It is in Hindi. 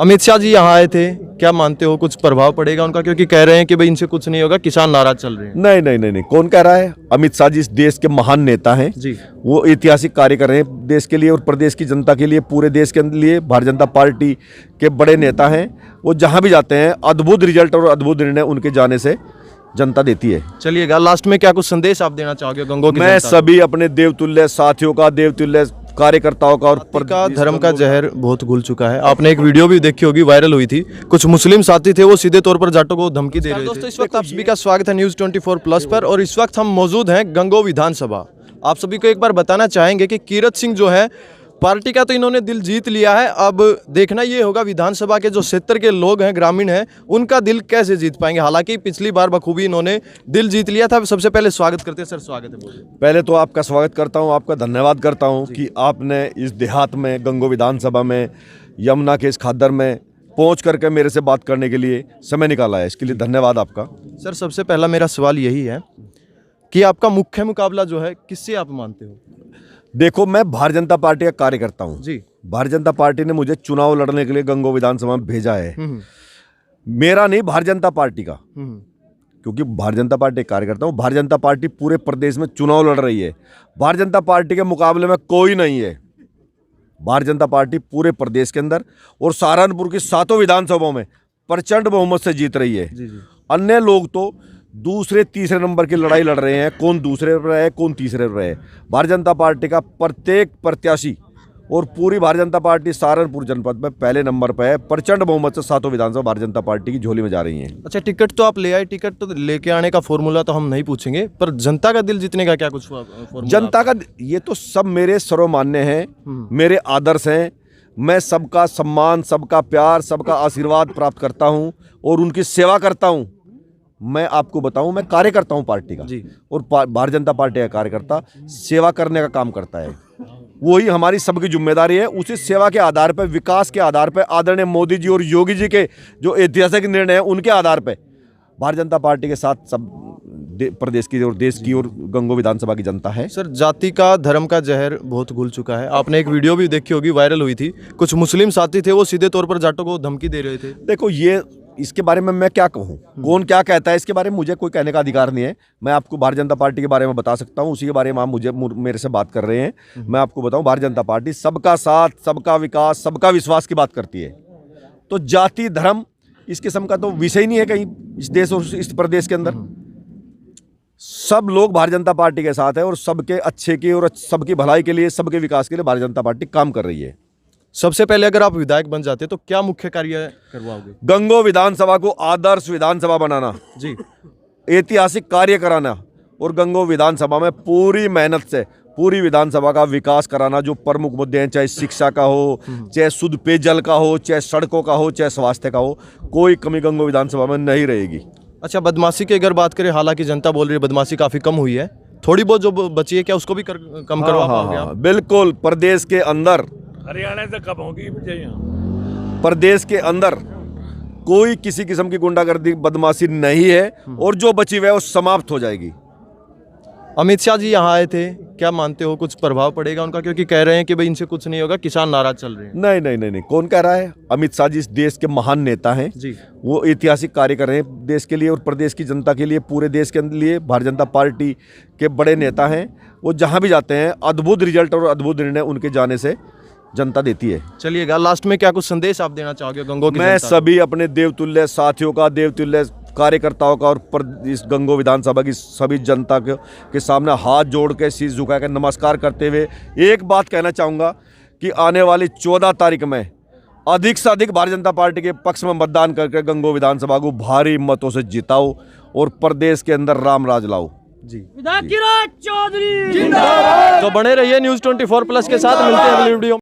अमित शाह जी यहाँ आए थे, क्या मानते हो कुछ प्रभाव पड़ेगा उनका? क्योंकि कह रहे हैं कि भाई इनसे कुछ नहीं होगा, किसान नाराज चल रहे हैं। नहीं नहीं नहीं नहीं, कौन कह रहा है? अमित शाह जी इस देश के महान नेता हैं जी। वो ऐतिहासिक कार्य कर रहे हैं देश के लिए और प्रदेश की जनता के लिए, पूरे देश के लिए। भारतीय जनता पार्टी के बड़े नेता हैं, वो जहां भी जाते हैं अद्भुत रिजल्ट और अद्भुत निर्णय उनके जाने से जनता देती है। चलिएगा, लास्ट में क्या कुछ संदेश आप देना चाहोगे गंगो की मैं जनता को? सभी अपने देवतुल्य साथियों का, देवतुल्य कार्यकर्ताओं का और का धर्म का जहर बहुत घुल चुका है। आपने एक वीडियो भी देखी होगी, वायरल हुई थी। कुछ मुस्लिम साथी थे, वो सीधे तौर पर जाटों को धमकी दे रहे थे। दोस्तों, इस वक्त आप सभी का स्वागत है न्यूज़ 24+ पर, और इस वक्त हम मौजूद हैं गंगो विधानसभा। आप सभी को एक बार बताना चाहेंगे कि कीरत सिंह जो है, पार्टी का तो इन्होंने दिल जीत लिया है। अब देखना ये होगा विधानसभा के जो क्षेत्र के लोग हैं, ग्रामीण हैं, उनका दिल कैसे जीत पाएंगे। हालांकि पिछली बार बखूबी इन्होंने दिल जीत लिया था। सबसे पहले स्वागत करते हैं सर, स्वागत है। बोलिए। पहले तो आपका स्वागत करता हूं, आपका धन्यवाद करता हूं कि आपने इस देहात में गंगो विधानसभा में यमुना के इस खादर में पहुंच करके मेरे से बात करने के लिए समय निकाला है। इसके लिए धन्यवाद आपका। सर, सबसे पहला मेरा सवाल यही है कि आपका मुख्य मुकाबला जो है किससे आप मानते हो? देखो, मैं भारतीय जनता पार्टी का कार्यकर्ता हूं जी। भारतीय जनता पार्टी ने मुझे चुनाव लड़ने के लिए गंगो विधानसभा में भेजा है। मेरा नहीं, भारतीय जनता पार्टी का। क्योंकि भारतीय जनता पार्टी कार्यकर्ता हूं। भारतीय जनता पार्टी पूरे प्रदेश में चुनाव लड़ रही है। भारतीय जनता पार्टी के मुकाबले में कोई नहीं है। भारतीय जनता पार्टी पूरे प्रदेश के अंदर और सहारनपुर की 7 विधानसभाओं में प्रचंड बहुमत से जीत रही है। अन्य लोग तो दूसरे तीसरे नंबर की लड़ाई लड़ रहे हैं, कौन दूसरे पर है कौन तीसरे पर है। भारतीय जनता पार्टी का प्रत्येक प्रत्याशी और पूरी भारतीय जनता पार्टी सहारनपुर जनपद में पहले नंबर पर है। प्रचंड बहुमत से 7 विधानसभा भारतीय जनता पार्टी की झोली में जा रही हैं। अच्छा, टिकट तो आप ले आए, टिकट तो लेके आने का फॉर्मूला तो हम नहीं पूछेंगे, पर जनता का दिल जीतने का क्या कुछ फॉर्मूला? जनता का ये तो सब मेरे सर्वमान्य हैं, मेरे आदर्श हैं। मैं सबका सम्मान, सबका प्यार, सबका आशीर्वाद प्राप्त करता हूं और उनकी सेवा करता हूं। मैं आपको बताऊं, मैं कार्यकर्ता हूं पार्टी का जी। और भारतीय जनता पार्टी का कार्यकर्ता सेवा करने का काम करता है। वही हमारी सबकी जिम्मेदारी है। उसी सेवा के आधार पर, विकास के आधार पर, आदरणीय मोदी जी और योगी जी के जो ऐतिहासिक निर्णय हैं उनके आधार पर भारतीय जनता पार्टी के साथ सब प्रदेश की और देश की और गंगो विधानसभा की जनता है। सर, जाति का, धर्म का जहर बहुत घुल चुका है। आपने एक वीडियो भी देखी होगी, वायरल हुई थी। कुछ मुस्लिम साथी थे, वो सीधे तौर पर जाटों को धमकी दे रहे थे। देखो, ये इसके बारे में मैं क्या कहूँ, कौन क्या कहता है इसके बारे में मुझे कोई कहने का अधिकार नहीं है। मैं आपको भारतीय जनता पार्टी के बारे में बता सकता हूँ, उसी के बारे में आप मेरे से बात कर रहे हैं। मैं आपको बताऊँ, भारतीय जनता पार्टी सबका साथ, सबका विकास, सबका विश्वास की बात करती है। तो जाति धर्म इस किस्म का तो विषय नहीं है कहीं इस देश और इस प्रदेश के अंदर। सब लोग भारतीय जनता पार्टी के साथ है और सबके अच्छे की और सबकी भलाई के लिए, सबके विकास के लिए भारतीय जनता पार्टी काम कर रही है। सबसे पहले अगर आप विधायक बन जाते तो क्या मुख्य कार्य करवाओगे? गंगो विधानसभा को आदर्श विधानसभा बनाना जी, ऐतिहासिक कार्य कराना और गंगो विधानसभा में पूरी मेहनत से पूरी विधानसभा का विकास कराना। जो प्रमुख मुद्दे हैं, चाहे शिक्षा का हो, चाहे शुद्ध पेयजल का हो, चाहे सड़कों का हो, चाहे स्वास्थ्य का हो, कोई कमी गंगो विधानसभा में नहीं रहेगी। अच्छा, बदमाशी की अगर बात करें, हालांकि जनता बोल रही है बदमाशी काफ़ी कम हुई है, थोड़ी बहुत जो बची है, क्या उसको भी कम करवा पाओगे आप? बिल्कुल। प्रदेश के अंदर, हरियाणा से कब होगी प्रदेश के अंदर कोई किसी किस्म की गुंडागर्दी, बदमाशी नहीं है और जो बची हुई है वो समाप्त हो जाएगी। अमित शाह जी यहाँ आए थे, क्या मानते हो कुछ प्रभाव पड़ेगा उनका? क्योंकि कह रहे हैं कि भाई इनसे कुछ नहीं होगा, किसान नाराज चल रहे हैं। नहीं नहीं नहीं नहीं, कौन कह रहा है? अमित शाह जी इस देश के महान नेता हैं जी। वो ऐतिहासिक कार्य कर रहे हैं देश के लिए और प्रदेश की जनता के लिए, पूरे देश के लिए। भारतीय जनता पार्टी के बड़े नेता हैं, वो जहाँ भी जाते हैं अद्भुत रिजल्ट और अद्भुत निर्णय उनके जाने से जनता देती है। चलिएगा, लास्ट में क्या कुछ संदेश आप देना चाहोगे गंगो की मैं जनता को? सभी अपने देवतुल्य साथियों का, देवतुल्य कार्यकर्ताओं का और इस गंगो विधानसभा की सभी जनता के सामने हाथ जोड़ के, शीश झुका के नमस्कार करते हुए एक बात कहना चाहूँगा कि आने वाली 14 तारीख में अधिक से अधिक भारतीय जनता पार्टी के पक्ष में मतदान करके गंगो विधानसभा को भारी मतों से जिताओ और प्रदेश के अंदर राम राज लाओ जी। चौधरी तो बने रहिए न्यूज़ 24+ के साथ। मिलते हैं अगली वीडियो।